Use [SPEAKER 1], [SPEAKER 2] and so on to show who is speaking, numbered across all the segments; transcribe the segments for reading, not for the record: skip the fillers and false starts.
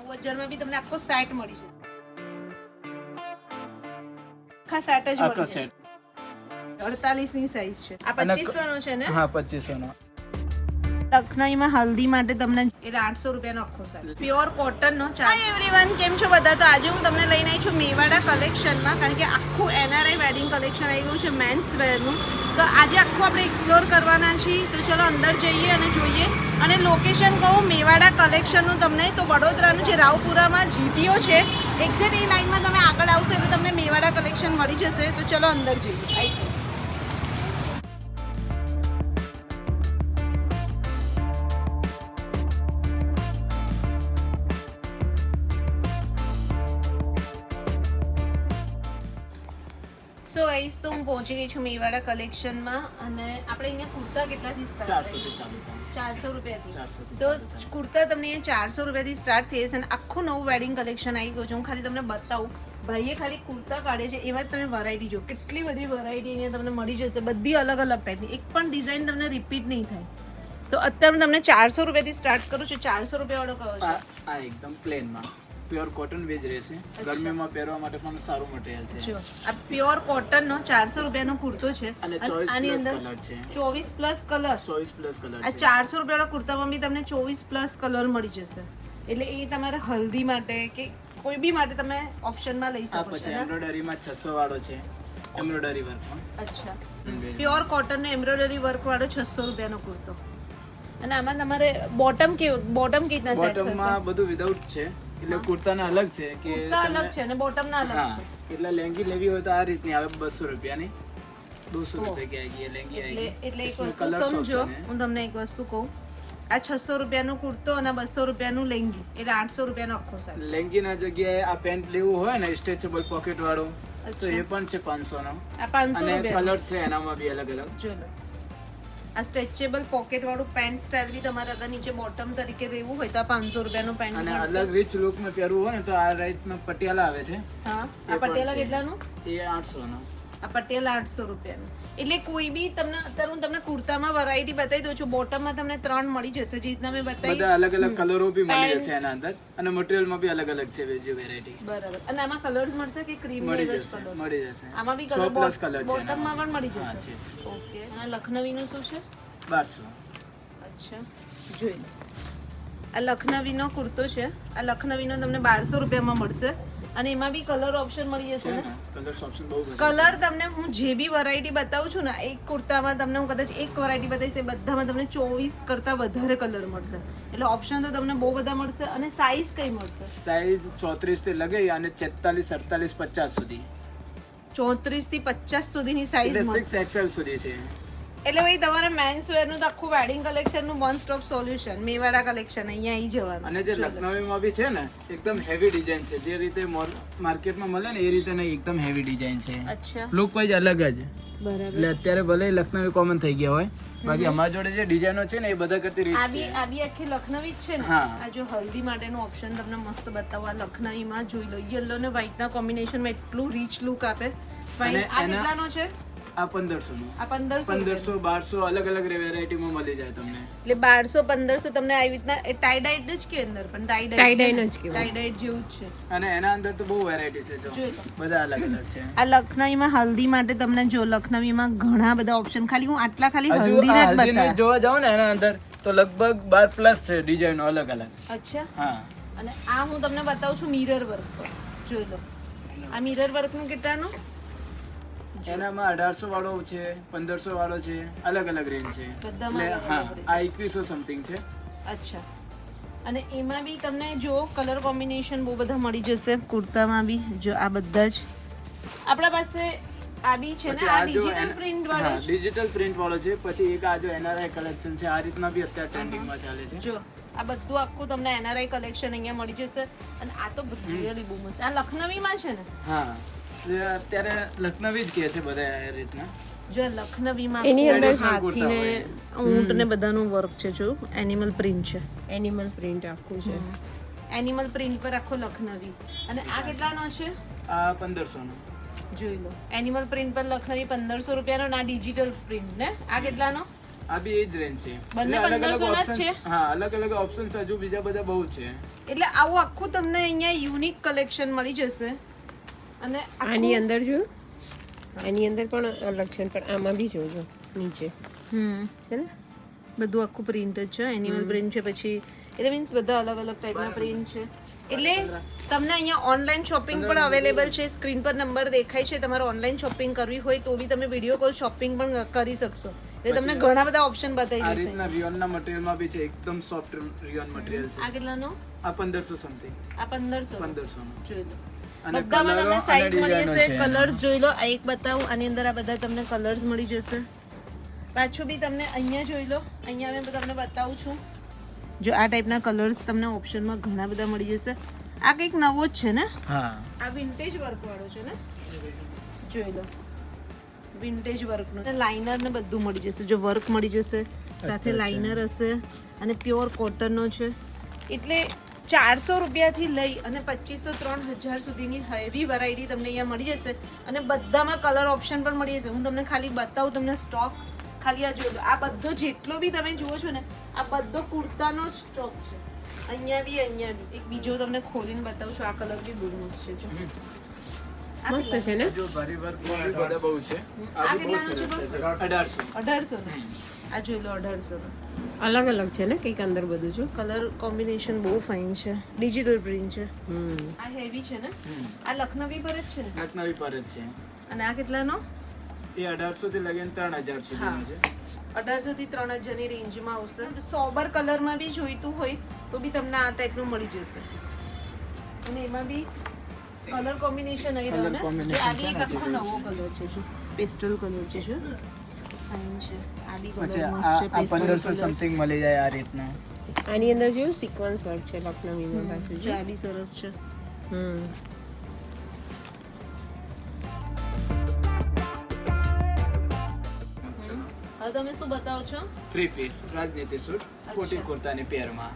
[SPEAKER 1] 9000 માં બી તમને આખો સેટ મળી જશે. આખા સેટ જ
[SPEAKER 2] આખો
[SPEAKER 1] મળી જશે.
[SPEAKER 2] સેટ
[SPEAKER 1] 48 ની સાઈઝ છે. આ 2500 નો છે ને?
[SPEAKER 2] હા 2500 નો.
[SPEAKER 1] લખનઈમાં હલ્દી માટે તમને એટલે 800 રૂપિયાનો આખો સેટ પ્યોર કોટન નો. હાય એવરીવન, કેમ છો બધા? તો આજે હું તમને લઈને આવી છું મેવાડા કલેક્શનમાં, કારણ કે આખું NRI વેડિંગ કલેક્શન આવી ગયું છે મેન્સ વેરનું. તો આજે આખું આપણે એક્સપ્લોર કરવાના છીએ. તો ચલો અંદર જઈએ અને જોઈએ. અને લોકેશન કહું મેવાડા કલેક્શનનું તમને, તો વડોદરાનું જે રાવપુરામાં GPO છે, એક્ઝેક્ટ એ લાઈનમાં તમે આગળ આવશો એટલે તમને મેવાડા કલેક્શન મળી જશે. તો ચલો અંદર જઈએ. આવી જાઓ. સો ગાઈસ, તો હું પહોંચી ગઈ છું મેવાડા કલેક્શનમાં. અને આપણે અહીંયા કુર્તા કેટલાથી સ્ટાર્ટ
[SPEAKER 2] 400 થી ચાલુ થાય.
[SPEAKER 1] 400 રૂપિયાથી.
[SPEAKER 2] 400 થી
[SPEAKER 1] તો
[SPEAKER 2] ચાલુ થાય.
[SPEAKER 1] કુર્તા તમને અહીંયા 400 રૂપિયાથી સ્ટાર્ટ થઈ જશે. અને આખું નવું વેડિંગ કલેક્શન આવી ગયું છે. હું ખાલી તમને બતાવું. ભાઈએ ખાલી કુર્તા કાઢે છે, એમાં જ તમે વેરાયટી જો, કેટલી બધી વેરાયટી અહીંયા તમને મળી જશે, બધી અલગ અલગ ટાઈપની. એક પણ ડિઝાઇન તમને રિપીટ નહીં થાય. તો અત્યારે હું તમને 400 રૂપિયાથી સ્ટાર્ટ કરું છું. 400 રૂપિયા વાળો કયો છે?
[SPEAKER 2] આ એકદમ પ્લેન માં પ્યોર કોટન વેજ રહેશે. ગરમીમાં પહેરવા માટે પણ સારું મટીરીયલ છે.
[SPEAKER 1] જો આ પ્યોર કોટન નો 400 રૂપિયાનો કુર્તો છે.
[SPEAKER 2] અને 24
[SPEAKER 1] આની
[SPEAKER 2] પ્લસ
[SPEAKER 1] અંદર
[SPEAKER 2] કલર છે.
[SPEAKER 1] 24 પ્લસ કલર.
[SPEAKER 2] 24 પ્લસ કલર
[SPEAKER 1] આ
[SPEAKER 2] છે.
[SPEAKER 1] 400 રૂપિયાના કુર્તામાં બી તમને 24 પ્લસ કલર મળી જશે. એટલે એ તમારે હલ્દી માટે કે કોઈ બી માટે તમે ઓપ્શનમાં લઈ
[SPEAKER 2] આ
[SPEAKER 1] શકો
[SPEAKER 2] પછી
[SPEAKER 1] છો.
[SPEAKER 2] એમ્બ્રોઇડરી માં 600 વાળો છે. એમ્બ્રોઇડરી વર્કમાં
[SPEAKER 1] અચ્છા, પ્યોર કોટન નો એમ્બ્રોઇડરી વર્ક વાળો 600 રૂપિયાનો કુર્તો. અને આમાં તમારે બોટમ કઈ રીતના સેટ
[SPEAKER 2] બોટમ
[SPEAKER 1] થશે?
[SPEAKER 2] માં બધું વિધાઉટ છે, એટલે કુર્તાના અલગ છે કે
[SPEAKER 1] કુર્તા અલગ છે અને બોટમ ના અલગ
[SPEAKER 2] હા,
[SPEAKER 1] છે.
[SPEAKER 2] એટલે લેંગી લેવી હોય તો આ રીતની આવે 200 રૂપિયાની. 200 રૂપિયા की आएगी ये लेंगी
[SPEAKER 1] એટલે
[SPEAKER 2] आएगी.
[SPEAKER 1] એટલે એક
[SPEAKER 2] इसमें
[SPEAKER 1] વસ્તુ
[SPEAKER 2] colours
[SPEAKER 1] સમજો,
[SPEAKER 2] option है.
[SPEAKER 1] હું તમને એક વસ્તુ કહું. આ 600 રૂપિયાનો કુર્તો અને 200 રૂપિયાનું લેંગી, એટલે 800 રૂપિયાનો આખો સેટ.
[SPEAKER 2] લેંગી ના જગ્યાએ આ પેન્ટ લેવું હોય ને સ્ટ્રેચેબલ પોકેટ વાળો, તો એ પણ છે 500 નો.
[SPEAKER 1] આ 500
[SPEAKER 2] અને
[SPEAKER 1] રૂપિયા.
[SPEAKER 2] કલર છે એનામાં બી અલગ અલગ.
[SPEAKER 1] જો લો, આ સ્ટ્રેચેબલ પોકેટ વાળું પેન્ટ સ્ટાઇલ બી તમારે અગર નીચે બોટમ તરીકે રહેવું હોય તો આ 500 રૂપિયાનું પેન્ટ.
[SPEAKER 2] અને અલગ રીચ લુક માં પહેરવું હોય ને તો આ રાઈટ માં પટિયાલા આવે છે.
[SPEAKER 1] હા,
[SPEAKER 2] એ
[SPEAKER 1] આ
[SPEAKER 2] પણ
[SPEAKER 1] પટિયાલા
[SPEAKER 2] છે.
[SPEAKER 1] કેટલાનું?
[SPEAKER 2] એ 800 નો.
[SPEAKER 1] આ પટિયાલા 800 રૂપિયાનું. એટલે કોઈ બી તમને અત્યારે હું તમને કુર્તામાં વેરાયટી બતાવી દઉં છું. બોટમમાં તમને 3 મળી જશે, જે રીતના મેં બતાવી.
[SPEAKER 2] બધા અલગ અલગ કલરો બી મળી
[SPEAKER 1] Pant.
[SPEAKER 2] જશે એના અંદર, અને મટીરીયલ માં બી અલગ અલગ છે જે વેરાયટી.
[SPEAKER 1] બરાબર. અને આમાં કલર્સ મળશે કે ક્રીમ
[SPEAKER 2] મળી
[SPEAKER 1] ને
[SPEAKER 2] જશે
[SPEAKER 1] કલર?
[SPEAKER 2] મળી જશે.
[SPEAKER 1] આમાં બી
[SPEAKER 2] 100
[SPEAKER 1] કલર
[SPEAKER 2] પ્લસ કલર છે
[SPEAKER 1] બોટમમાં
[SPEAKER 2] એનામાં.
[SPEAKER 1] પણ મળી
[SPEAKER 2] હા,
[SPEAKER 1] જશે.
[SPEAKER 2] છે.
[SPEAKER 1] ઓકે. આ લખનવીનું શું છે?
[SPEAKER 2] 1200.
[SPEAKER 1] અચ્છા, જોઈ લો. આ લખનવીનો કુર્તો છે. આ લખનવીનો તમને 1200 રૂપિયામાં મળશે. અને એમાં બી કલર ઓપ્શન મળી જશે ને?
[SPEAKER 2] કલર્સ ઓપ્શન બહુ બધા
[SPEAKER 1] કલર તમને હું જે બી વેરાયટી બતાવું છું ને, એક કુર્તામાં તમને હું કદાચ એક વેરાયટી બતાવીશ, એ બધામાં તમને 24 કરતા વધારે કલર મળશે. એટલે ઓપ્શન તો તમને બહુ બધા મળશે. અને સાઈઝ કઈ મળશે?
[SPEAKER 2] સાઈઝ 34 થી લગાઈ અને 46, 48, 50 સુધી.
[SPEAKER 1] 34 થી 50 સુધીની સાઈઝ
[SPEAKER 2] એટલે
[SPEAKER 1] મળશે.
[SPEAKER 2] 6XL સુધી છે.
[SPEAKER 1] એટલે ભાઈ તમારે મેન્સ વેર નું તો આખું વેડિંગ કલેક્શન નું one stop solution Mewada collection, અહીંયા આવી જવાનું.
[SPEAKER 2] અને જે લખનવીમાં બી છે ને, એકદમ હેવી ડિઝાઇન છે. જે રીતે માર્કેટમાં મળે ને એ રીતે નહીં, એકદમ હેવી ડિઝાઇન છે.
[SPEAKER 1] અચ્છા,
[SPEAKER 2] લુક વાઇઝ અલગ જ.
[SPEAKER 1] બરાબર.
[SPEAKER 2] એટલે અત્યારે ભલે લખનવી કોમન થઈ ગયા હોય, બાકી અમારા જોડે જે ડિઝાઇનો છે ને એ બધા કરતી રીત છે.
[SPEAKER 1] આ બી આખી લખનવી જ છે ને?
[SPEAKER 2] હા.
[SPEAKER 1] આ જો હલ્દી માટેનું ઓપ્શન તમને મસ્ત બતાવવા લખનવીમાં જોઈ લો. યલો ને વ્હાઈટ ના કોમ્બિનેશનમાં એટલું રીચ લુક આપે.
[SPEAKER 2] અને
[SPEAKER 1] આ કેટલાનો છે?
[SPEAKER 2] આ 1500 નો.
[SPEAKER 1] આ 1500.
[SPEAKER 2] 1200 અલગ અલગ વેરાયટીમાં મળી જાય તમને.
[SPEAKER 1] એટલે 1200 1500 તમને આવી રીતના ટાઈ ડાઈડ જ કે અંદર પણ ટાઈ ડાઈડ જ જેવું જ છે.
[SPEAKER 2] અને એના અંદર તો બહુ વેરાયટી છે. જો
[SPEAKER 1] જોઈ લો.
[SPEAKER 2] બધા અલગ અલગ છે.
[SPEAKER 1] આ લખનવીમાં હલ્દી માટે તમને જો લખનવીમાં ઘણા બધા ઓપ્શન, ખાલી હું આટલા ખાલી
[SPEAKER 2] હજુ
[SPEAKER 1] હલ્દીના જ
[SPEAKER 2] આ હલ્દીને
[SPEAKER 1] બતાવ્યા.
[SPEAKER 2] જોવા જાવ ને એના અંદર તો લગભગ 12 પ્લસ છે ડિઝાઇનો અલગ અલગ.
[SPEAKER 1] અચ્છા.
[SPEAKER 2] હા.
[SPEAKER 1] અને આ હું તમને બતાવું છું મિરર વર્ક પર. જોઈ લો. આ મિરર વર્ક નું કેટલાનું?
[SPEAKER 2] એનામાં 1800 વાળો છે, 1500 વાળો છે, અલગ અલગ રેન્જ છે.
[SPEAKER 1] બધામાં
[SPEAKER 2] એટલે
[SPEAKER 1] અલગ
[SPEAKER 2] હા,
[SPEAKER 1] અલગ range.
[SPEAKER 2] આ 2100 સમથિંગ છે.
[SPEAKER 1] અચ્છા. અને એમાં બી તમને જો કલર કોમ્બિનેશન બહુ બધા મળી જશે. કુર્તામાં બી જો આ બધા જ આપણા પાસે આ બી છે ને,
[SPEAKER 2] પછી
[SPEAKER 1] આ
[SPEAKER 2] આ જો
[SPEAKER 1] ડિજિટલ પ્રિન્ટ વાળો છે.
[SPEAKER 2] ડિજિટલ પ્રિન્ટ વાળો છે. પછી એક આ જો NRI કલેક્શન છે, આ રીતના બી અત્યારે ટ્રેન્ડિંગમાં ચાલે છે.
[SPEAKER 1] જો આ બધું આખું તમને NRI કલેક્શન અહીંયા મળી જશે. અને આ તો રિયલી બહુ મસ્ત. આ લખનવીમાં છે ને?
[SPEAKER 2] હા, એ અત્યારે લખનવી જ કહે છે બધા એ રીતના.
[SPEAKER 1] જો લખનવીમાં
[SPEAKER 3] એની અંદર
[SPEAKER 1] હાથી ને ઊંટ ને બધાનું વર્ક છે. જો એનિમલ પ્રિન્ટ છે.
[SPEAKER 3] એનિમલ પ્રિન્ટ આખું છે.
[SPEAKER 1] એનિમલ પ્રિન્ટ પર આખો લખનવી. અને આ કેટલાનો છે?
[SPEAKER 2] આ 1500 નો.
[SPEAKER 1] જોઈ લો. એનિમલ પ્રિન્ટ પર લખનવી 1500 રૂપિયાનો. ના ડિજિટલ પ્રિન્ટ ને આ કેટલાનો?
[SPEAKER 2] આ બી એ જ રેન્જ છે.
[SPEAKER 1] બંને
[SPEAKER 2] એટલે
[SPEAKER 1] 1500 ના જ
[SPEAKER 2] options-
[SPEAKER 1] છે?
[SPEAKER 2] હા, અલગ અલગ ઓપ્શન્સ હજુ બીજા બધા બહુ છે.
[SPEAKER 1] એટલે આવું આખું તમને અહીંયા યુનિક કલેક્શન મળી જશે અને
[SPEAKER 3] આની અંદર જો આની અંદર પણ અલગ છે પણ આમાં બી જોજો નીચે છે ને
[SPEAKER 1] બધું આખું પ્રિન્ટ જ છે, એનિમલ પ્રિન્ટ છે, પછી એટલે મીન્સ બધા અલગ અલગ ટાઈપના પ્રિન્ટ છે. એટલે તમને અહીંયા ઓનલાઈન શોપિંગ પણ અવેલેબલ છે. સ્ક્રીન પર નંબર દેખાય છે. તમારે ઓનલાઈન શોપિંગ કરવી હોય તો બી તમે વિડીયો કોલ શોપિંગ પણ કરી શકશો. એટલે તમને ઘણા બધા ઓપ્શન બતાવી
[SPEAKER 2] આ
[SPEAKER 1] દેશે.
[SPEAKER 2] રીતના રિયોનના મટીરિયલમાં બી છે, એકદમ સોફ્ટ રિયોન મટીરિયલ છે.
[SPEAKER 1] આ કેટલાનો?
[SPEAKER 2] આ 1500 સમથિંગ.
[SPEAKER 1] આ 1500
[SPEAKER 2] 1500 નો.
[SPEAKER 1] જોઈ લો.
[SPEAKER 2] અને
[SPEAKER 1] બધામાં
[SPEAKER 2] કલરો
[SPEAKER 1] તમને
[SPEAKER 2] અને
[SPEAKER 1] સાઈઝ મળી
[SPEAKER 2] ડિઝાઇનો
[SPEAKER 1] જશે.
[SPEAKER 2] છે.
[SPEAKER 1] કલર્સ જોઈ લો. આ એક બતાવું, આની અંદર આ બધા તમને કલર્સ મળી જશે. પાછું બી તમને અહીંયા જોઈ લો. અહીંયા મેં તમને બતાવું છું. જો આ ટાઈપના કલર્સ તમને ઓપ્શનમાં ઘણા બધા મળી જશે. આ કંઈક નવો જ છે ને?
[SPEAKER 2] હા,
[SPEAKER 1] આ વિન્ટેજ વર્ક વાળો છે ને? જોઈ લો. વિન્ટેજ વર્કનું લાઇનર ને બધું મળી જશે. જો વર્ક મળી જશે, સાથે લાઇનર હશે અને પ્યોર કોટનનો છે. એટલે 400 રૂપિયાથી લઈ અને 2500 તો 3000 સુધીની હેવી વેરાયટી તમને અહીંયા મળી જશે. અને બધામાં કલર ઓપ્શન પણ મળી જશે. હું તમને ખાલી બતાવું, તમને સ્ટોક ખાલી આ જોઈ લો. આ બધો જેટલો બી તમે જુઓ છો ને, આ બધો કુર્તાનો જ સ્ટોક છે. અહીંયા બી એક બીજો તમને ખોલીને બતાવું છું. આ કલર બી બહુ મસ્ત છે. જો
[SPEAKER 3] મસ્ત છે ને
[SPEAKER 2] જો ભારી વર્કમાં બી બધા બહુ છે. આ બી બહુ સરસ છે. 1800.
[SPEAKER 1] ને આ જોઈ લો 1800
[SPEAKER 3] અલગ અલગ છે ને કંઈક અંદર બધું જો
[SPEAKER 1] કલર કોમ્બિનેશન બહુ ફાઇન છે. ડિજિટલ પ્રિન્ટ છે.
[SPEAKER 3] હમ
[SPEAKER 1] આ હેવી છે ને? આ લખનવી પર જ છે ને?
[SPEAKER 2] લખનવી પર જ છે.
[SPEAKER 1] અને આ કેટલાનો?
[SPEAKER 2] એ 1800 થી લગીને 3000 સુધીનો છે.
[SPEAKER 1] 1800 થી 3000 ની રેન્જમાં આવશે. સોબર કલરમાં બી જોઈતું હોય તો બી તમને આ ટાઈપનું મળી જશે. અને એમાં બી કલર કોમ્બિનેશન આવી રહ્યો ને?
[SPEAKER 2] combination
[SPEAKER 1] આ બી એક આખો નવો કલર છે. જો પેસ્ટલ કલર છે. જો ફાઇન છે. આ બી
[SPEAKER 2] પછી
[SPEAKER 1] કલર
[SPEAKER 2] આ
[SPEAKER 1] મસ્ત છે.
[SPEAKER 2] આ
[SPEAKER 1] પેસ્ટલ
[SPEAKER 2] 1500 સમથિંગ મળી જાય આ રીતના.
[SPEAKER 3] આની અંદર જો સિક્વન્સ વર્ક છે લખનવીમાં પાછું
[SPEAKER 1] જો
[SPEAKER 3] જો
[SPEAKER 1] આ બી સરસ છે.
[SPEAKER 3] હમ
[SPEAKER 1] હવે તમે શું બતાવો છો?
[SPEAKER 2] 3 પીસ રાજનીતિ સૂટ કોટી કુર્તાની પેરમાં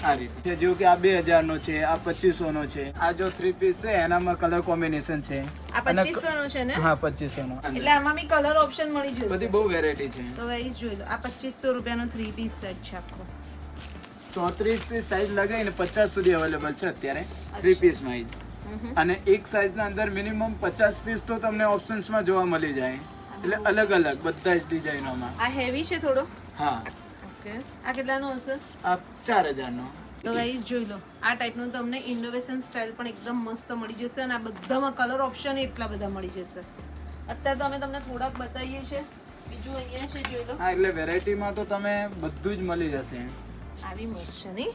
[SPEAKER 2] આ રીતે છે. જો કે આ 2000 નો છે, આ 2500 નો છે. આ જો 3 પીસ છે એનામાં કલર કોમ્બિનેશન છે.
[SPEAKER 1] આ 2500 નો છે ને?
[SPEAKER 2] હા, 2500 નો.
[SPEAKER 1] એટલે આમાં બી કલર ઓપ્શન મળી જશે.
[SPEAKER 2] બધી બહુ વેરાયટી છે.
[SPEAKER 1] તો ગાઈસ જોઈ લો. આ 2500 રૂપિયાનો 3 પીસ સેટ છે આખો.
[SPEAKER 2] 34 થી સાઈઝ લગાવીને 50 સુધી અવેલેબલ છે અત્યારે 3 પીસ માં. અને એક સાઈઝ ના અંદર મિનિમમ 50 પીસ તો તમને ઓપ્શન્સમાં જોવા મળી જાય. એટલે અલગ અલગ બધા જ ડિઝાઇનોમાં.
[SPEAKER 1] આ હેવી છે થોડો.
[SPEAKER 2] હા,
[SPEAKER 1] ઓકે. આ કેટલાનો હશે?
[SPEAKER 2] આ 4000 નો.
[SPEAKER 1] તો ગાઈસ જોઈ લો. આ ટાઈપનું તમને ઇનોવેશન સ્ટાઇલ પણ એકદમ મસ્ત મળી જશે. અને આ બધામાં કલર ઓપ્શન એટલા બધા મળી જશે. અત્યારે તો અમે તમને થોડાક બતાવીએ છીએ. બીજું અહીંયા છે જોઈ લો.
[SPEAKER 2] હા, એટલે વેરાયટીમાં તો તમે બધું જ મળી જશે.
[SPEAKER 1] આવી મસ્ત છે નહીં?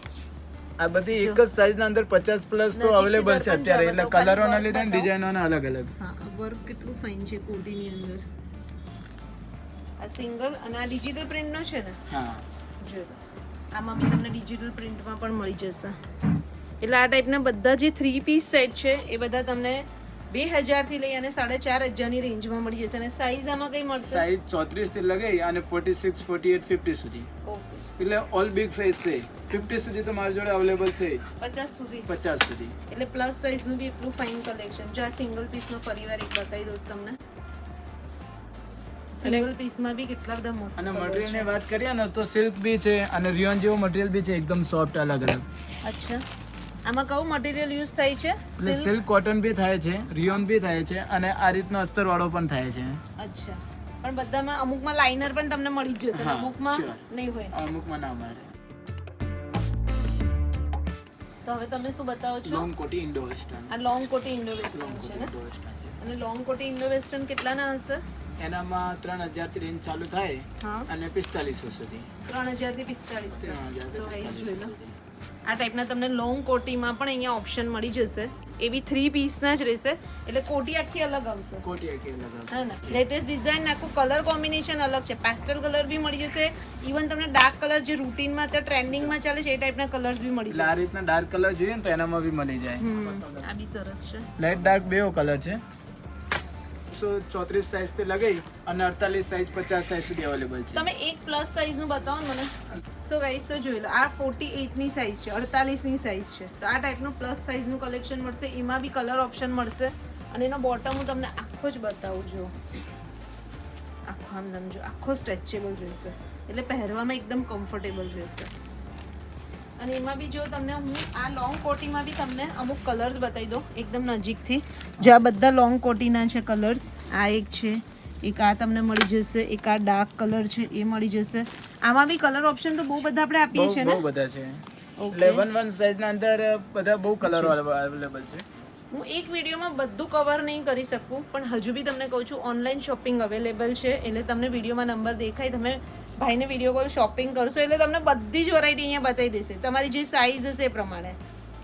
[SPEAKER 2] આ બધી એક જ સાઈઝ ના અંદર 50 પ્લસ તો અવેલેબલ છે અત્યારે. એટલે કલરોના લીધે ને ડિઝાઇનોના અલગ અલગ.
[SPEAKER 1] હા, વર્ક કેટલું ફાઇન છે કોટીની અંદર. આ સિંગલ અને આ ડિજિટલ પ્રિન્ટનો છે ને?
[SPEAKER 2] હા,
[SPEAKER 1] જો આમાં બી તમને ડિજિટલ પ્રિન્ટમાં પણ મળી જશે. એટલે આ ટાઈપના બધા જે 3 પીસ સેટ છે એ બધા તમને 2000 થી લઈ અને 4500 ની રેન્જમાં મળી જશે. અને સાઈઝ આમાં કઈ મળશે?
[SPEAKER 2] સાઈઝ 34 થી લગાઈ અને 46, 48, 50 સુધી.
[SPEAKER 1] ઓકે.
[SPEAKER 2] એટલે ઓલ બિગ સાઈઝ છે. 50 સુધી તો મારી જોડે અવેલેબલ છે.
[SPEAKER 1] 50 સુધી.
[SPEAKER 2] 50 સુધી.
[SPEAKER 1] એટલે પ્લસ સાઈઝનું બી એટલું ફાઇન કલેક્શન. જો આ સિંગલ પીસનો ફરીવાર એક બતાવી દઉં તમને. સિંગલ પીસમાં બી કેટલા બધા મસ્ત
[SPEAKER 2] અને
[SPEAKER 1] colour
[SPEAKER 2] મટીરિયલ ની
[SPEAKER 1] છે.
[SPEAKER 2] વાત કરીએ ને તો સિલ્ક બી છે અને રિયોન જેવો મટીરિયલ બી છે, એકદમ સોફ્ટ અલગ અલગ.
[SPEAKER 1] અચ્છા. આમાં કયું મટીરિયલ યુઝ થાય છે?
[SPEAKER 2] એટલે સિલ્ક કોટન બી થાય છે, રિયોન બી થાય છે અને આ રીતનો અસ્તર વાળો પણ થાય છે.
[SPEAKER 1] અચ્છા. પણ બધામાં અમુકમાં લાઇનર પણ તમને મળી જ જશે.
[SPEAKER 2] હા,
[SPEAKER 1] અમુકમાં
[SPEAKER 2] sure.
[SPEAKER 1] નહીં હોય.
[SPEAKER 2] અમુકમાં ના મળે.
[SPEAKER 1] તો હવે તમે શું બતાવો છો?
[SPEAKER 2] લોંગ કોટી ઇન્ડો વેસ્ટર્ન.
[SPEAKER 1] આ લોંગ કોટી ઇન્ડો વેસ્ટર્ન
[SPEAKER 2] લોંગ
[SPEAKER 1] છે
[SPEAKER 2] કોટી
[SPEAKER 1] ને?
[SPEAKER 2] ઇન્ડો વેસ્ટર્ન છે.
[SPEAKER 1] અને લોંગ કોટી ઇન્ડો વેસ્ટર્ન કેટલાના હશે?
[SPEAKER 2] એનામાં 3000 થી રેન્જ ચાલુ થાય
[SPEAKER 1] હા,
[SPEAKER 2] અને 4500 સુધી.
[SPEAKER 1] 3000 થી 4500.
[SPEAKER 2] 3000
[SPEAKER 1] So
[SPEAKER 2] થી
[SPEAKER 1] guys,
[SPEAKER 2] 4500
[SPEAKER 1] જોઈ લો.
[SPEAKER 2] સુધી.
[SPEAKER 1] આ ટાઈપના તમને લોંગ કોટીમાં પણ અહીંયા ઓપ્શન મળી જશે. એ બી 3 પીસના જ રહેશે. એટલે કોટી આખી અલગ આવશે.
[SPEAKER 2] કોટી આખી અલગ અલગ.
[SPEAKER 1] હા ને? લેટેસ્ટ ડિઝાઇન આખું કલર કોમ્બિનેશન અલગ છે. પેસ્ટલ કલર બી મળી જશે. ઇવન તમને ડાર્ક કલર જે રૂટીનમાં અત્યારે ટ્રેન્ડિંગમાં ચાલે છે એ ટાઈપના કલર્સ બી મળી
[SPEAKER 2] એટલે આ
[SPEAKER 1] જશે.
[SPEAKER 2] રીતના ડાર્ક કલર જોઈએ ને તો એનામાં બી મળી જાય.
[SPEAKER 1] આ બી સરસ છે.
[SPEAKER 2] લાઇટ ડાર્ક બેઓ કલર છે. 34 સાઈઝ થી લગાઈ અને 48 સાઈઝ 50 સાઈઝ સુધી અવેલેબલ છે.
[SPEAKER 1] તમે એક પ્લસ સાઈઝ નું બતાવો ને મને. સો ગાઈસ તો જોઈ લો. આ 48 ની સાઈઝ છે, 48 ની સાઈઝ છે. તો આ ટાઈપનું પ્લસ સાઈઝ નું કલેક્શન મળશે. એમાં બી કલર ઓપ્શન મળશે. અને એનો બોટમ હું તમને આખો જ બતાવું. જો આખો આમ સમજો, આખો સ્ટ્રેચેબલ રહેશે. એટલે પહેરવામાં એકદમ કમ્ફર્ટેબલ રહેશે. અને એમાં બી જો તમને હું આ લોંગ કોટીમાં બી તમને અમુક કલર્સ બતાવી દઉં એકદમ નજીકથી. જો આ બધા લોંગ કોટીના છે કલર્સ. આ એક છે, એક આ તમને મળી જશે, એક આ ડાર્ક કલર છે એ મળી જશે. આમાં બી કલર ઓપ્શન તો બહુ બધા આપણે આપીએ છીએ ને.
[SPEAKER 2] બહુ બધા છે. 11 સાઈઝ ના અંદર બધા બહુ કલરો અવેલેબલ છે.
[SPEAKER 1] હું એક વિડીયોમાં બધું કવર નહીં કરી શકું, પણ હજુ બી તમને કહું છું ઓનલાઈન શોપિંગ અવેલેબલ છે. એટલે તમને વિડીયોમાં નંબર દેખાય, તમે ભાઈને વિડીયો કોલ શોપિંગ કરશો એટલે તમને બધી જ વેરાયટી અહીંયા બતાવી દેશે, તમારી જે સાઈઝ હશે એ પ્રમાણે.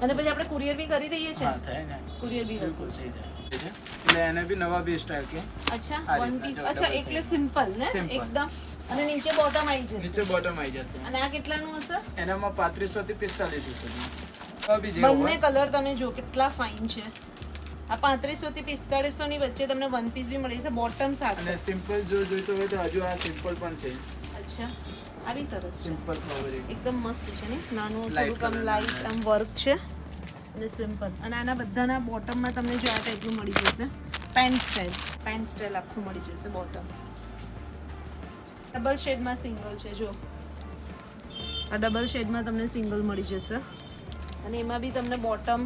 [SPEAKER 1] અને પછી આપણે કુરિયર બી કરી દઈએ છીએ.
[SPEAKER 2] હા થાય ને,
[SPEAKER 1] કુરિયર બી
[SPEAKER 2] બિલકુલ થઈ જાય છે. એટલે એને બી નવા બી સ્ટાઇલ કે.
[SPEAKER 1] અચ્છા,
[SPEAKER 2] આ
[SPEAKER 1] વન
[SPEAKER 2] રીતના
[SPEAKER 1] પીસ.
[SPEAKER 2] જો
[SPEAKER 1] અચ્છા,
[SPEAKER 2] double
[SPEAKER 1] એટલે
[SPEAKER 2] size.
[SPEAKER 1] સિમ્પલ ને
[SPEAKER 2] Simple.
[SPEAKER 1] એકદમ. અને નીચે બોટમ આવી જશે.
[SPEAKER 2] નીચે બોટમ આવી જશે.
[SPEAKER 1] અને આ કેટલાનું હશે?
[SPEAKER 2] એનામાં 3500 થી 4500 સુધી. આ બી જેવો
[SPEAKER 1] બંને
[SPEAKER 2] હોય.
[SPEAKER 1] કલર તમે જો કેટલા ફાઇન છે. આ 3500 થી 4500 ની વચ્ચે તમને વન પીસ બી મળી જશે બોટમ સાથે.
[SPEAKER 2] અને સિમ્પલ જો જોઈતો હોય તો હજુ આ સિમ્પલ પણ છે.
[SPEAKER 1] અચ્છા, આ બી સરસ છે.
[SPEAKER 2] Simple fabric.
[SPEAKER 1] એકદમ મસ્ત છે ને, નાનું
[SPEAKER 2] Light
[SPEAKER 1] થોડુંક આમ
[SPEAKER 2] colour
[SPEAKER 1] લાઈટ
[SPEAKER 2] ના.
[SPEAKER 1] આમ વર્ક છે અને સિમ્પલ. અને આના બધાના બોટમમાં તમને જો આ ટાઈપનું મળી જશે પેન્ટ સ્ટાઇલ આખું મળી જશે બોટમ. ડબલ શેડમાં સિંગલ છે જો, આ ડબલ શેડમાં તમને સિંગલ મળી જશે. અને એમાં બી તમને બોટમ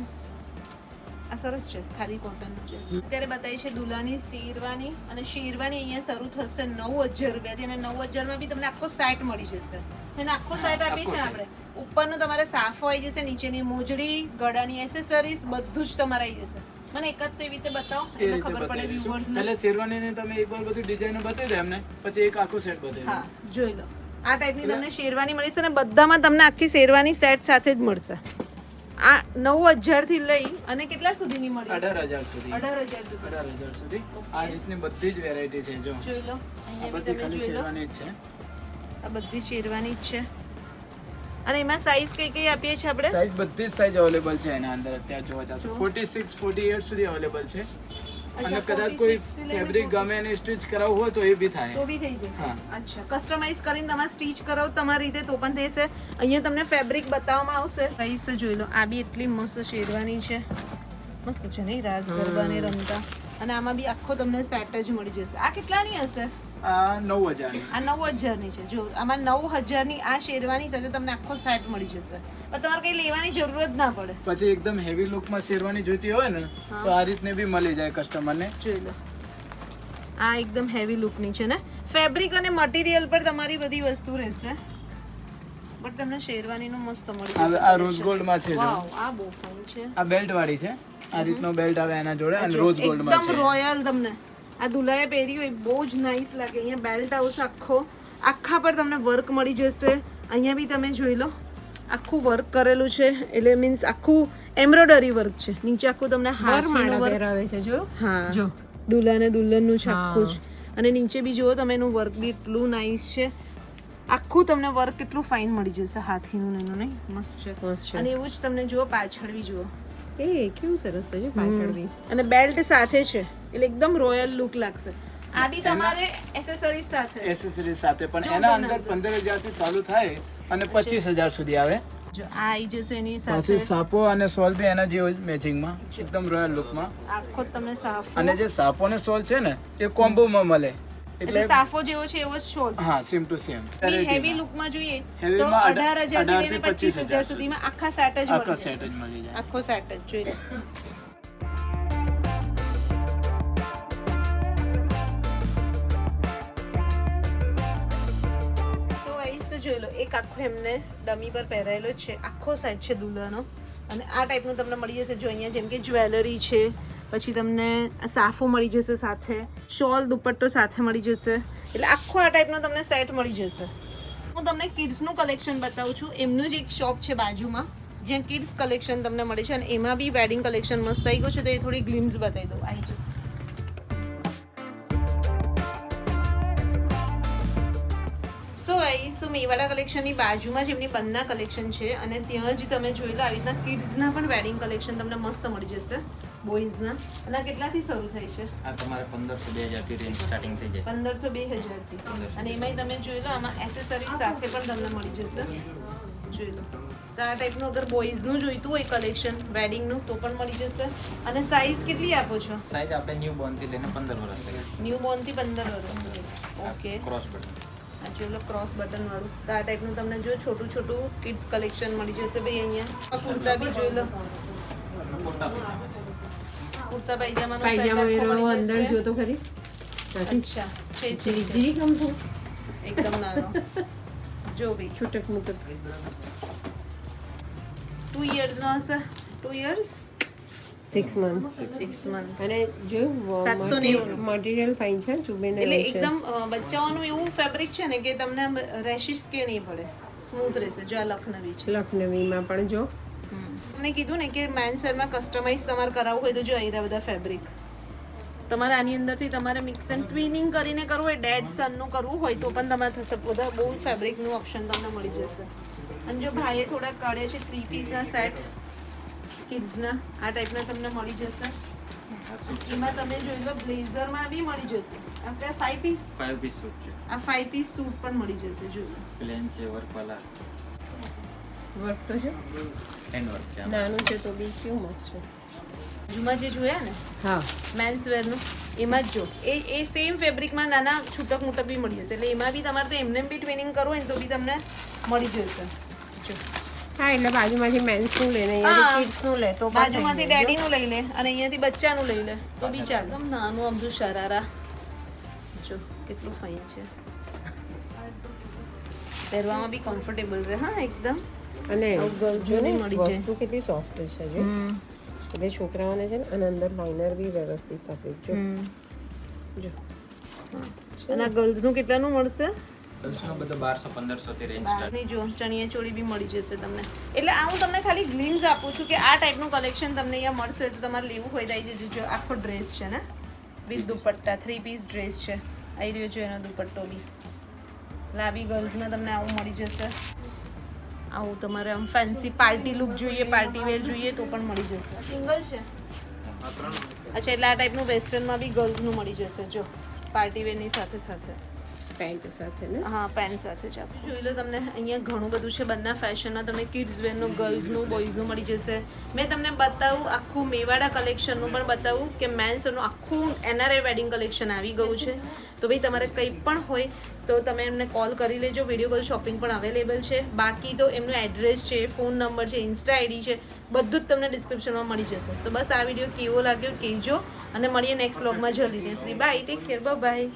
[SPEAKER 1] આ સરસ છે, ખાલી કોટનનું છે. અત્યારે બતાવી છે દુલ્હાની શેરવાની. અને શેરવાની અહીંયા શરૂ થશે 9000 રૂપિયાથી અને 9000 માં બી તમને આખો સેટ મળી જશે. અને આખો સેટ આપીએ છીએ આપણે. ઉપરનું તમારે સાફો આવી જશે, નીચેની મોજડી, ગળાની એસેસરીઝ બધું જ તમારે આવી જશે. મને એક જ તો એવી રીતે બતાવો
[SPEAKER 2] એ
[SPEAKER 1] એટલે
[SPEAKER 2] રીતે
[SPEAKER 1] ખબર પડે
[SPEAKER 2] બતાવી દઈશું.
[SPEAKER 1] વ્યુઅર્સને.
[SPEAKER 2] પહેલા શેરવાનીને તમે એકવાર બધી ડિઝાઇનો બતાવી દે એમને, પછી એક આખો સેટ બતાવી દે.
[SPEAKER 1] હા, જોઈ લો. આ ટાઈપની તમને શેરવાની મળી છે અને બધામાં તમને આખી શેરવાની સેટ સાથે જ મળશે. આ 9000 થી લઈ અને કેટલા સુધીની મળી
[SPEAKER 2] 18000 સુધી.
[SPEAKER 1] 18000 સુધી.
[SPEAKER 2] 18000 સુધી. આ રીતની બધી જ વેરાયટી છે જો.
[SPEAKER 1] જોઈ લો,
[SPEAKER 2] આ
[SPEAKER 1] અહીંયા બી
[SPEAKER 2] બધી
[SPEAKER 1] તમે
[SPEAKER 2] ખાલી
[SPEAKER 1] જોઈ લો.
[SPEAKER 2] શેરવાની જ છે.
[SPEAKER 1] આ બધી શેરવાની જ છે. અને એમાં સાઈઝ કઈ કઈ આપીએ છીએ આપણે?
[SPEAKER 2] સાઈઝ બધી જ સાઈઝ અવેલેબલ છે એના અંદર અત્યારે જોવા જાવ તો 46 48 સુધી અવેલેબલ છે. અને કદાચ કોઈ
[SPEAKER 1] 46 થી લઈને
[SPEAKER 2] ફેબ્રિક ગમે એને સ્ટિચ કરાવવું હોય તો એ બી થાય.
[SPEAKER 1] તો બી થઈ જશે.
[SPEAKER 2] હા.
[SPEAKER 1] અચ્છા, કસ્ટમાઇઝ કરીને તમારે સ્ટીચ કરાવો તમારી રીતે તો પણ થશે. અહીંયા તમને ફેબ્રિક બતાવવામાં આવશે. સાઈઝ જોઈ લો. આ બી એટલી મસ્ત શેરવાની છે, મસ્ત છે નહીં, રાસ ગરબાને રમતા. અને આમાં બી આખો તમને સેટ જ મળી જશે. આ કેટલાની હશે?
[SPEAKER 2] આ 9000 ની.
[SPEAKER 1] આ 9000 ની છે. જો આમાં 9000 ની આ શેરવાની સાથે તમને આખો સેટ મળી જશે. પણ તમારે કઈ લેવાની જરૂર જ ના પડે.
[SPEAKER 2] પછી એકદમ હેવી લુકમાં શેરવાની જોઈતી હોય ને તો આ રીતને બી મળી જાય કસ્ટમરને.
[SPEAKER 1] જોઈ લો, આ એકદમ હેવી લુકની છે ને. ફેબ્રિક અને મટીરિયલ પર તમારી બધી વસ્તુ રહેશે, બટ તમને શેરવાનીનું મસ્ત મળી જશે.
[SPEAKER 2] આ રોઝ ગોલ્ડ માં છે જો.
[SPEAKER 1] વાવ, આ બહુ ફાઇન છે.
[SPEAKER 2] આ બેલ્ટ વાળી છે. આ રીતનો બેલ્ટ આવે એના જોડે અને રોઝ ગોલ્ડ માં
[SPEAKER 1] એકદમ
[SPEAKER 2] છે.
[SPEAKER 1] રોયલ. તમને આ દુલ્હાએ પહેરી હોય બહુ જ નાઈસ લાગે. અહીંયા બેલ્ટ આવશે આખો, આખા પર તમને વર્ક મળી જશે. અહીંયા બી તમે જોઈ લો, આખું વર્ક કરેલું છે. એટલે મીન્સ આખું એમ્બ્રોઇડરી વર્ક છે. નીચે આખું તમને હાથનું વર્ક.
[SPEAKER 3] પહેરાવે છે જો.
[SPEAKER 1] હા,
[SPEAKER 3] જો.
[SPEAKER 1] દુલ્હા અને દુલ્હનનું છે
[SPEAKER 3] હા.
[SPEAKER 1] આખું જ. અને નીચે બી જુઓ તમે, એનું વર્ક બી એટલું નાઈસ છે. આખું તમને વર્ક કેટલું ફાઇન મળી જશે, હાથીનું ને એનું નહીં, મસ્ત છે.
[SPEAKER 3] મસ્ત છે.
[SPEAKER 1] અને એવું જ તમને જુઓ પાછળ બી જુઓ,
[SPEAKER 3] એ કેવું સરસ છે જો પાછળ બી.
[SPEAKER 1] અને બેલ્ટ સાથે છે એટલે એકદમ રોયલ લુક લાગશે. આ બી તમારે એસેસરીઝ સાથે.
[SPEAKER 2] એસેસરીઝ સાથે પણ એના અંદર 15000 થી ચાલુ થાય અને 25000 સુધી આવે.
[SPEAKER 1] જો આ આવી જશે એની
[SPEAKER 2] પછી
[SPEAKER 1] સાથે.
[SPEAKER 2] સાપો અને સોલ બી એના જેવો જ મેચિંગમાં એકદમ રોયલ લુકમાં.
[SPEAKER 1] આખો તમને સાફો.
[SPEAKER 2] અને જે સાપો ને સોલ છે ને એ કોમ્બોમાં મળે
[SPEAKER 1] એટલે સાફો જેવો છે એવો જ શોલ.
[SPEAKER 2] હા, સેમ ટુ સેમ.
[SPEAKER 1] હેવી લુકમાં જોઈએ તો
[SPEAKER 2] હેવીમાં
[SPEAKER 1] 18000 થી લઈને
[SPEAKER 2] 18,000 થી
[SPEAKER 1] 25000 સુધીમાં આખા સેટ જ
[SPEAKER 2] આખો
[SPEAKER 1] મળી
[SPEAKER 2] સેટ
[SPEAKER 1] જશે.
[SPEAKER 2] જ મળી જાય.
[SPEAKER 1] આખો સેટ જ જોઈ લો. તો આઈસ જોઈ લો, એક આખો એમને ડમી પર પહેરાયેલો જ છે, આખો સેટ છે દુલ્હનનો. અને આ ટાઈપનું તમને મળી જશે. જો અહીંયા જેમ કે જ્વેલરી છે, પછી તમને સાફો મળી જશે સાથે, શોલ દુપટ્ટો સાથે મળી જશે. એટલે આખો આ ટાઈપનો તમને સેટ મળી જશે. હું તમને કિડ્સનું કલેક્શન બતાવું છું. એમનું જ એક શોપ છે બાજુમાં જ્યાં કિડ્સ કલેક્શન તમને મળે છે. અને એમાં બી વેડિંગ કલેક્શન મસ્ત આવી ગયું છે, તો એ થોડી ગ્લિમ્સ બતાવી દઉં. આવી જાઓ. સો આઈસ તો મેવાડા કલેક્શનની બાજુમાં જ એમની બંના કલેક્શન છે. અને ત્યાં જ તમે જોઈ લો આવી રીતના કિડ્સના પણ વેડિંગ કલેક્શન તમને મસ્ત મળી જશે, બોયઝના. અને આ કેટલાથી શરૂ થાય છે?
[SPEAKER 4] આ તમારે 1500 2000 થી રેન્જ સ્ટાર્ટિંગ થઈ જાય.
[SPEAKER 1] 1500 2000 થી. અને એમાંય તમે જોઈ લો આમાં એસેસરીઝ સાથે પણ તમને મળી જશે. જોઈ લો, તો આ ટાઈપનું અગર બોયઝનું જોઈતું હોય કલેક્શન વેડિંગનું તો પણ મળી જશે. અને સાઈઝ કેટલી આપો છો?
[SPEAKER 4] સાઈઝ આપણે ન્યુ બોર્ન થી લઈને 15 વર્ષ તક.
[SPEAKER 1] ન્યૂ બોર્ન થી 15 વર્ષ. Okay,
[SPEAKER 4] cross button.
[SPEAKER 1] જોઈ લો ક્રોસ બટન વાળું. તો આ ટાઈપનું તમને જો છોટું છોટું કિડ્સ કલેક્શન મળી જશે ભાઈ અહીંયા. આ કુર્તા બી જોઈ લો, કુર્તા પાયજામાનો set
[SPEAKER 3] પાયજામા
[SPEAKER 1] આખો
[SPEAKER 3] એનો
[SPEAKER 1] મળી
[SPEAKER 3] અંદર
[SPEAKER 1] જશે.
[SPEAKER 3] જો તો ખરી
[SPEAKER 1] અચ્છા છે
[SPEAKER 3] જીરી ગમતું
[SPEAKER 1] એકદમ નાનો. જો ભાઈ
[SPEAKER 3] છૂટક મૂટક
[SPEAKER 1] 2 years નો હશે. 2 years
[SPEAKER 3] 6 મંથ
[SPEAKER 1] 6 month.
[SPEAKER 3] અને જો
[SPEAKER 1] 790
[SPEAKER 3] મટીરિયલ ફાઇન છે ચુબેને
[SPEAKER 1] એટલે એકદમ બચ્ચાઓનું એવું ફેબ્રિક છે ને કે તમને રેશિસ કે નહીં પડે, સ્મૂથ રહેશે. જો આ લખનવી છે.
[SPEAKER 3] લખનવીમાં પણ જો
[SPEAKER 1] તમને કીધું ને કે મેન્સ વેરમાં કસ્ટમાઇઝ તમારે કરાવવું હોય તો જો આયરા બધા ફેબ્રિક તમારે આની અંદરથી તમારે મિક્સ એન્ડ ટ્વિનિંગ કરીને કરવું હોય, ડેડ સનનું કરવું હોય તો પણ તમારે થશે. બધા બહુ ફેબ્રિકનું ઓપ્શન તમને મળી જશે. અને જો ભાઈએ થોડા કાઢે છે 3 પીસના સેટ કિડ્સના, આ ટાઈપના તમને મળી જશે. એમાં તમે જોઈ લો બ્લેઝરમાં બી મળી જશે. આપણે 5 પીસ
[SPEAKER 4] 5 પીસ સૂટ છે,
[SPEAKER 1] આ 5 પીસ સૂટ પણ મળી જશે. જોઈ લો
[SPEAKER 4] પ્લેન છે, વર્ક વાળા
[SPEAKER 3] વર્ક તો છે,
[SPEAKER 4] હેન્ડ વર્ક છે.
[SPEAKER 3] નાનું છે તો બી કેવું મસ્ત છે.
[SPEAKER 1] જુમાં જે જોયા ને
[SPEAKER 3] હા
[SPEAKER 1] મેન્સ વેરનું એમાં જ જો એ સેમ ફેબ્રિકમાં નાના છૂટક મૂટક બી મળી જશે. એટલે એમાં બી તમારે તો એમને બી ટ્વિનિંગ કરવું હોય ને તો બી તમને મળી જશે. જો
[SPEAKER 3] હા એટલે બાજુમાંથી મેન્સનું લે ને
[SPEAKER 1] હા.
[SPEAKER 3] અહીંયાથી કિડ્સનું લે તો પણ
[SPEAKER 1] બાજુમાંથી
[SPEAKER 3] થઈ જાય.
[SPEAKER 1] ડેડીનું લઈ લે અને અહીંયાથી બચ્ચાનું લઈ લે તો બી ચાલે. એકદમ નાનું અમથું શરારા જો કેટલું ફાઇન છે. પહેરવામાં બી કમ્ફર્ટેબલ રહે. હા એકદમ.
[SPEAKER 3] અને
[SPEAKER 1] આવું girls
[SPEAKER 3] જો ને
[SPEAKER 1] ને મળી જાય.
[SPEAKER 3] વસ્તુ કેટલી સોફ્ટ છે જો એટલે છોકરાઓને છે ને અને અંદર લાઇનર બી વ્યવસ્થિત આપે જો જો
[SPEAKER 1] અને આ ગર્લ્સનું કેટલાનું મળશે?
[SPEAKER 4] ગર્લ્સનો બધો 1200-1500 થી રેન્જ સ્ટાર્ટ.
[SPEAKER 1] બહારની જો ચણિયા ચોળી બી મળી જશે તમને. એટલે આ હું તમને ખાલી ગ્લિમ્સ આપું છું કે આ ટાઈપનું કલેક્શન તમને અહીંયા મળશે. તો તમારે લેવું હોય તો આવી જજો. જો આખો ડ્રેસ છે ને વિથ દુપટ્ટા 3 પીસ ડ્રેસ છે. આવી રહ્યો છે એનો દુપટ્ટો બી. એટલે આ બી ગર્લ્સમાં તમને આવું મળી જશે. આવું તમારે આમ ફેન્સી પાર્ટી લુક જોઈએ, પાર્ટી વેર જોઈએ તો પણ મળી જશે. સિંગલ છે. અચ્છા એટલે આ ટાઈપનું વેસ્ટર્નમાં બી ગર્લ્સનું મળી જશે. જો પાર્ટી વેરની સાથે સાથે
[SPEAKER 3] પેન્ટ સાથે ને
[SPEAKER 1] હા પેન્ટ સાથે છે. આપણે જોઈ લો તમને અહીંયા ઘણું બધું છે. બંને ફેશનમાં તમને કિડ્સ વેરનું, ગર્લ્સનું, બોયઝનું મળી જશે. મેં તમને બતાવું આખું મેવાડા કલેક્શનનું પણ બતાવું કે મેન્સનું આખું એનઆરઆઈ વેડિંગ કલેક્શન આવી ગયું છે. તો ભાઈ તમારે કંઈ પણ હોય તો તમે એમને કોલ કરી લેજો. વિડીયો કોલ શોપિંગ પણ અવેલેબલ છે. બાકી તો એમનું એડ્રેસ છે, ફોન નંબર છે, ઇન્સ્ટા આઈડી છે, બધું જ તમને ડિસ્ક્રિપ્શનમાં મળી જશે. તો બસ આ વિડીયો કેવો લાગ્યો કહેજો અને મળીએ નેક્સ્ટ વ્લોગમાં જલ્દી. ત્યાં સુધી બાય, ટેક કેર, બાય.